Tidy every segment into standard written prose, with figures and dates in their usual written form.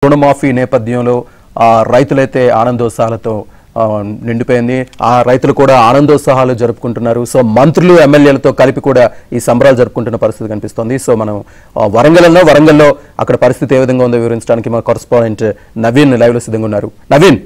రుణమాఫీ నేపథ్యంలో రైతులైతే ఆనందోత్సాహాలతో నిండిపోయింది. ఆ రైతులు కూడా ఆనందోత్సాహాలు జరుపుకుంటున్నారు. సో మంత్రులు ఎమ్మెల్యేలతో కలిపి కూడా ఈ సంబరాలు జరుపుకుంటున్న పరిస్థితి కనిపిస్తోంది. సో మనం వరంగల్లో అక్కడ పరిస్థితి ఏ విధంగా ఉందో వివరించడానికి మా కరెస్పాండెంట్ నవీన్ లైవ్ లో సిద్ధంగా ఉన్నారు. నవీన్.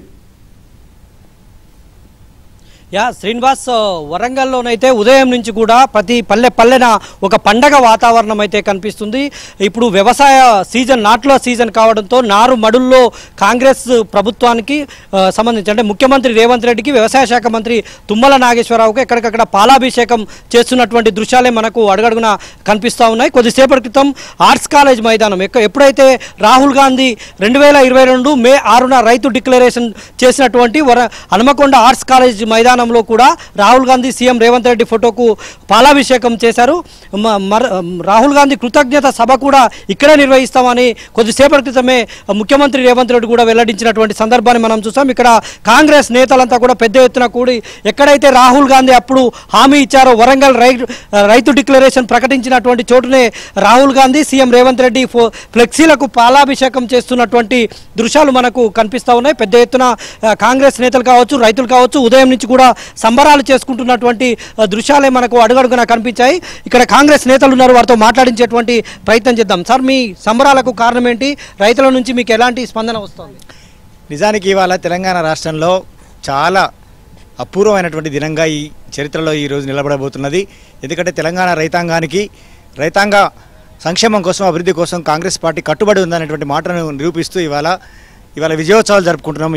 శ్రీనివాస్, వరంగల్లోనైతే ఉదయం నుంచి కూడా ప్రతి పల్లెన ఒక పండగ వాతావరణం అయితే కనిపిస్తుంది. ఇప్పుడు వ్యవసాయ సీజన్, నాట్ల సీజన్ కావడంతో నారు మడుల్లో కాంగ్రెస్ ప్రభుత్వానికి సంబంధించి అంటే ముఖ్యమంత్రి రేవంత్ రెడ్డికి, వ్యవసాయ శాఖ మంత్రి తుమ్మల నాగేశ్వరరావుకు ఎక్కడికక్కడ పాలాభిషేకం చేస్తున్నటువంటి దృశ్యాలే మనకు అడుగడుగున కనిపిస్తూ ఉన్నాయి. కొద్దిసేపటి క్రితం ఆర్ట్స్ కాలేజ్ మైదానం ఎప్పుడైతే రాహుల్ గాంధీ 2022 మే 6న రైతు డిక్లరేషన్ చేసినటువంటి హనుమకొండ ఆర్ట్స్ కాలేజ్ మైదానం కూడా రాహుల్ గాంధీ సీఎం రేవంత్ రెడ్డి ఫోటోకు పాలాభిషేకం చేశారు. రాహుల్ గాంధీ కృతజ్ఞత సభ కూడా ఇక్కడే నిర్వహిస్తామని కొద్దిసేపటి క్రితమే ముఖ్యమంత్రి రేవంత్ రెడ్డి కూడా వెల్లడించినటువంటి సందర్భాన్ని మనం చూసాం. ఇక్కడ కాంగ్రెస్ నేతలంతా కూడా పెద్ద ఎత్తున కూడి ఎక్కడైతే రాహుల్ గాంధీ అప్పుడు హామీ ఇచ్చారో వరంగల్ రైతు డిక్లరేషన్ ప్రకటించినటువంటి చోటునే రాహుల్ గాంధీ సీఎం రేవంత్ రెడ్డి ఫ్లెక్సీలకు పాలాభిషేకం చేస్తున్నటువంటి దృశ్యాలు మనకు కనిపిస్తూ ఉన్నాయి. పెద్ద ఎత్తున కాంగ్రెస్ నేతలు కావచ్చు, రైతులు కావచ్చు, ఉదయం నుంచి కూడా సంబరాలు చేసుకుంటున్నటువంటి దృశ్యాలే మనకు అడుగడుగున కనిపించాయి. ఇక్కడ కాంగ్రెస్ నేతలు ఉన్నారు, వారితో మాట్లాడించేటువంటి ప్రయత్నం చేద్దాం. సార్, మీ సంబరాలకు కారణం ఏంటి? రైతుల నుంచి మీకు ఎలాంటి స్పందన వస్తుంది? నిజానికి ఇవాళ తెలంగాణ రాష్ట్రంలో చాలా అపూర్వమైనటువంటి దినంగా ఈ చరిత్రలో ఈరోజు నిలబడబోతున్నది. ఎందుకంటే తెలంగాణ రైతాంగ సంక్షేమం కోసం, అభివృద్ధి కోసం కాంగ్రెస్ పార్టీ కట్టుబడి ఉందనేటువంటి మాటను నిరూపిస్తూ ఇవాళ విజయోత్సవాలు జరుపుకుంటున్నాం.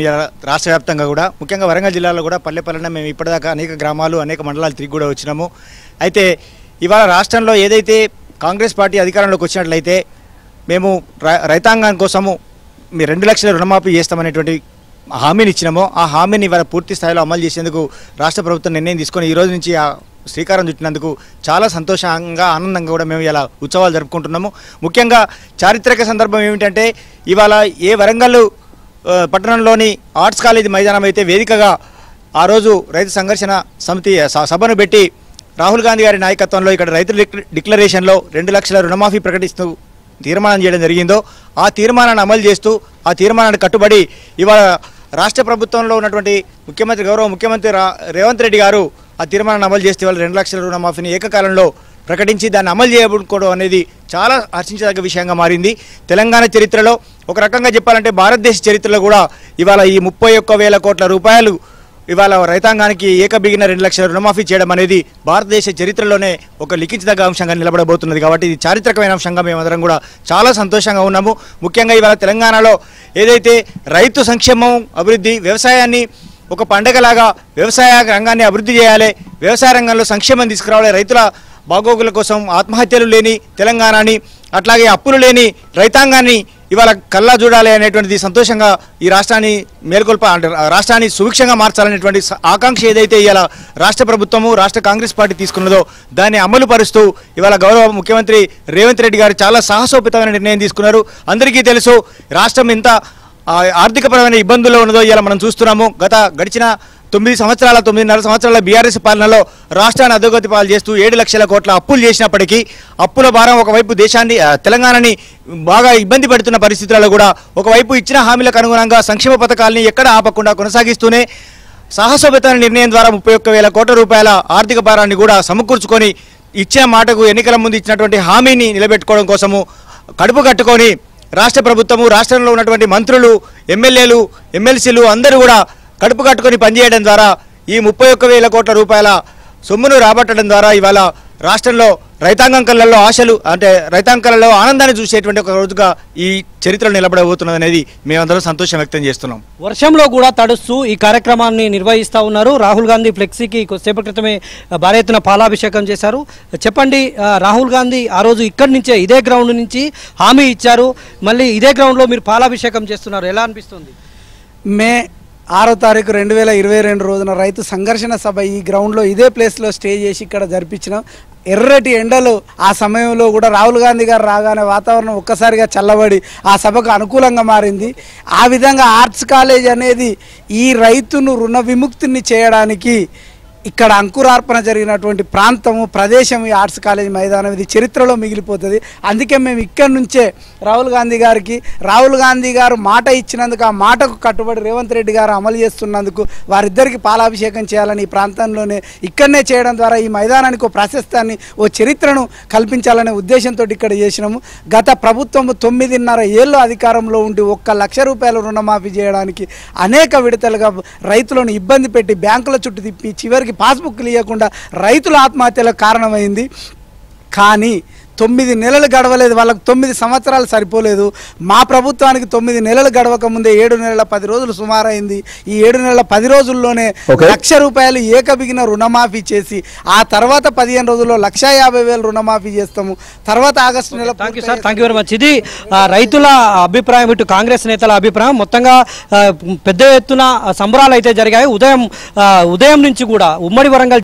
రాష్ట్ర వ్యాప్తంగా కూడా, ముఖ్యంగా వరంగల్ జిల్లాలో కూడా పల్లె మేము ఇప్పటిదాకా అనేక గ్రామాలు, అనేక మండలాలు తిరిగి కూడా వచ్చినాము. అయితే ఇవాళ రాష్ట్రంలో ఏదైతే కాంగ్రెస్ పార్టీ అధికారంలోకి వచ్చినట్లయితే మేము రైతాంగం కోసము 2 లక్షల రుణమాఫీ చేస్తామనేటువంటి హామీని ఇచ్చినామో ఆ హామీని ఇవాళ పూర్తి స్థాయిలో అమలు చేసేందుకు రాష్ట్ర ప్రభుత్వం నిర్ణయం తీసుకొని ఈ రోజు నుంచి శ్రీకారం చుట్టినందుకు చాలా సంతోషంగా, ఆనందంగా కూడా మేము ఇలా ఉత్సవాలు జరుపుకుంటున్నాము. ముఖ్యంగా చారిత్రక సందర్భం ఏమిటంటే ఇవాళ వరంగల్ పట్టణంలోని ఆర్ట్స్ కాలేజీ మైదానం అయితే వేదికగా ఆ రోజు రైతు సంఘర్షణ సమితి సభను పెట్టి రాహుల్ గాంధీ గారి నాయకత్వంలో ఇక్కడ రైతు డిక్లరేషన్లో 2 లక్షల రుణమాఫీ ప్రకటిస్తూ తీర్మానం చేయడం జరిగిందో ఆ తీర్మానాన్ని అమలు చేస్తూ, ఆ తీర్మానాన్ని కట్టుబడి ఇవాళ రాష్ట్ర ప్రభుత్వంలో ఉన్నటువంటి గౌరవ ముఖ్యమంత్రి రేవంత్ రెడ్డి గారు ఆ తీర్మానాన్ని అమలు చేస్తే వాళ్ళు 2 లక్షల రుణమాఫీని ఏకకాలంలో ప్రకటించి దాన్ని అమలు చేయబడుకోవడం అనేది చాలా హర్షించదగ్గ విషయంగా మారింది. తెలంగాణ చరిత్రలో ఒక రకంగా చెప్పాలంటే భారతదేశ చరిత్రలో కూడా ఇవాళ ఈ 31,000 కోట్ల రూపాయలు ఇవాళ రైతాంగానికి ఏకబిగిన 2 లక్షల రుణమాఫీ చేయడం అనేది భారతదేశ చరిత్రలోనే ఒక లిఖించదగ్గ అంశంగా నిలబడబోతున్నది. కాబట్టి ఇది చారిత్రకమైన అంశంగా మేమందరం కూడా చాలా సంతోషంగా ఉన్నాము. ముఖ్యంగా ఇవాళ తెలంగాణలో ఏదైతే రైతు సంక్షేమం, అభివృద్ధి, వ్యవసాయాన్ని ఒక పండగలాగా వ్యవసాయ రంగాన్ని అభివృద్ధి చేయాలి, వ్యవసాయ రంగంలో సంక్షేమం తీసుకురావాలి, రైతుల బాగోగుల కోసం ఆత్మహత్యలు లేని తెలంగాణని, అట్లాగే అప్పులు లేని రైతాంగాన్ని ఇవాళ కల్లా చూడాలి అనేటువంటిది సంతోషంగా ఈ రాష్ట్రాన్ని రాష్ట్రాన్ని సుభిక్షంగా మార్చాలనేటువంటి ఆకాంక్ష ఏదైతే ఇవాళ రాష్ట్ర ప్రభుత్వము, రాష్ట్ర కాంగ్రెస్ పార్టీ తీసుకున్నదో దాన్ని అమలు పరుస్తూ ఇవాళ గౌరవ ముఖ్యమంత్రి రేవంత్ రెడ్డి గారు చాలా సాహసోపేతమైన నిర్ణయం తీసుకున్నారు. అందరికీ తెలుసు రాష్ట్రం ఎంత ఆర్థికపరమైన ఇబ్బందుల్లో ఉన్నదో ఇవాళ మనం చూస్తున్నాము. గడిచిన 9.5 సంవత్సరాల బీఆర్ఎస్ పాలనలో రాష్ట్రాన్ని అధోగతి పాలు చేస్తూ 7 లక్షల కోట్ల అప్పులు చేసినప్పటికీ అప్పుల భారం ఒకవైపు తెలంగాణని బాగా ఇబ్బంది పెడుతున్న పరిస్థితులలో కూడా ఒకవైపు ఇచ్చిన హామీలకు అనుగుణంగా సంక్షేమ పథకాలని ఎక్కడ ఆపకుండా కొనసాగిస్తూనే సాహసోపేతమైన నిర్ణయం ద్వారా 31,000 కోట్ల రూపాయల ఆర్థిక భారాన్ని కూడా సమకూర్చుకొని ఇచ్చిన మాటకు ఎన్నికల ముందు ఇచ్చినటువంటి హామీని నిలబెట్టుకోవడం కోసము కడుపు కట్టుకొని రాష్ట్ర ప్రభుత్వము, రాష్ట్రంలో ఉన్నటువంటి మంత్రులు, ఎమ్మెల్యేలు, ఎమ్మెల్సీలు అందరూ కూడా కడుపు కట్టుకొని పనిచేయడం ద్వారా ఈ 31,000 కోట్ల రూపాయల సొమ్మును రాబట్టడం ద్వారా ఇవాళ రాష్ట్రంలో రైతాంగం కళ్ళల్లో ఆశలు, అంటే రైతాంగం కళ్ళల్లో ఆనందాన్ని చూసేటువంటి ఒక రోజుగా ఈ చరిత్రలో నిలబడబోతున్నది అనేది మేమందరం సంతోషం వ్యక్తం చేస్తున్నాం. వర్షంలో కూడా తడుస్తూ ఈ కార్యక్రమాన్ని నిర్వహిస్తూ ఉన్నారు. రాహుల్ గాంధీ ఫ్లెక్సీకి కొద్దిసేపటి క్రితమే భారీ ఎత్తున పాలాభిషేకం చేశారు. చెప్పండి, రాహుల్ గాంధీ ఆ రోజు ఇక్కడి నుంచే ఇదే గ్రౌండ్ నుంచి హామీ ఇచ్చారు, మళ్ళీ ఇదే గ్రౌండ్లో మీరు పాలాభిషేకం చేస్తున్నారు, ఎలా అనిపిస్తుంది? మే 6వ తారీఖు 2022 రోజున రైతు సంఘర్షణ సభ ఈ గ్రౌండ్లో ఇదే ప్లేస్లో స్టే చేసి ఇక్కడ జరిపించినాం. ఎర్రటి ఎండలు ఆ సమయంలో కూడా రాహుల్ గాంధీ గారు రాగానే వాతావరణం ఒక్కసారిగా చల్లబడి ఆ సభకు అనుకూలంగా మారింది. ఆ విధంగా ఆర్ట్స్ కాలేజ్ అనేది ఈ రైతును రుణ విముక్తిని చేయడానికి ఇక్కడ అంకురార్పణ జరిగినటువంటి ప్రాంతము ప్రదేశం ఈ ఆర్ట్స్ కాలేజ్ మైదానం ఇది చరిత్రలో మిగిలిపోతుంది. అందుకే మేము ఇక్కడి నుంచే రాహుల్ గాంధీ గారు మాట ఇచ్చినందుకు ఆ మాటకు కట్టుబడి రేవంత్ రెడ్డి గారు అమలు చేస్తున్నందుకు వారిద్దరికి పాలాభిషేకం చేయాలని ఈ ప్రాంతంలోనే ఇక్కడనే చేయడం ద్వారా ఈ మైదానానికి ఓ ప్రాశస్త్యాన్ని ఓ చరిత్రను కల్పించాలనే ఉద్దేశంతో ఇక్కడ చేసినాము. గత ప్రభుత్వం 9.5 ఏళ్ళు అధికారంలో ఉండి 1 లక్ష రూపాయలు రుణమాఫీ చేయడానికి అనేక విడతలుగా రైతులను ఇబ్బంది పెట్టి బ్యాంకుల చుట్టూ తిప్పి చివరికి పాస్బుక్లు ఇవ్వకుండా రైతుల ఆత్మహత్యలకు కారణమైంది. కానీ 9 నెలలు గడవలేదు, వాళ్ళకు 9 సంవత్సరాలు సరిపోలేదు. మా ప్రభుత్వానికి 9 నెలలు గడవక ముందే 7 నెలల 10 రోజులు సుమారైంది. ఈ 7 నెలల 10 రోజుల్లోనే 1 లక్ష రూపాయలు ఏకబిగిన రుణమాఫీ చేసి ఆ తర్వాత 15 రోజుల్లో 1,50,000 రుణమాఫీ చేస్తాము. తర్వాత ఆగస్టు నెల. Thank you very much. ఇది రైతుల అభిప్రాయం, ఇటు కాంగ్రెస్ నేతల అభిప్రాయం. మొత్తంగా పెద్ద ఎత్తున సంబరాలు అయితే జరిగాయి. ఉదయం నుంచి కూడా ఉమ్మడి వరంగల్